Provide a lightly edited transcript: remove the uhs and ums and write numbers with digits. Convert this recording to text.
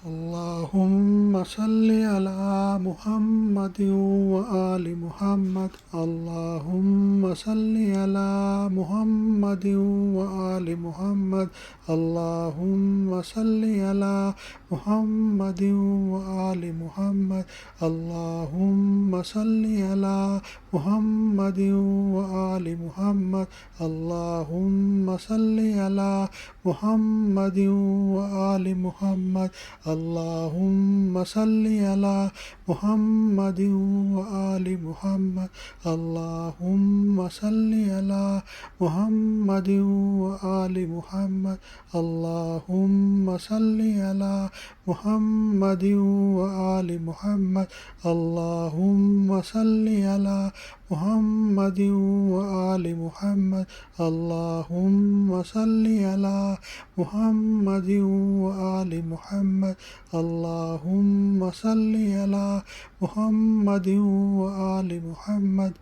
اللهم صل على محمد وآل محمد. اللهم صل على محمد وآل محمد. اللهم صل على محمد وآل محمد. اللهم صل على محمد وآل محمد. اللهم صل على محمد وآل محمد. اللهم صل على محمد وآل محمد. اللهم صل على محمد وآل محمد. اللهم صل على محمد وآل محمد. اللهم صل على محمد وآل محمد. اللهم صل على محمد وآل محمد. اللهم صل على محمد وآل محمد.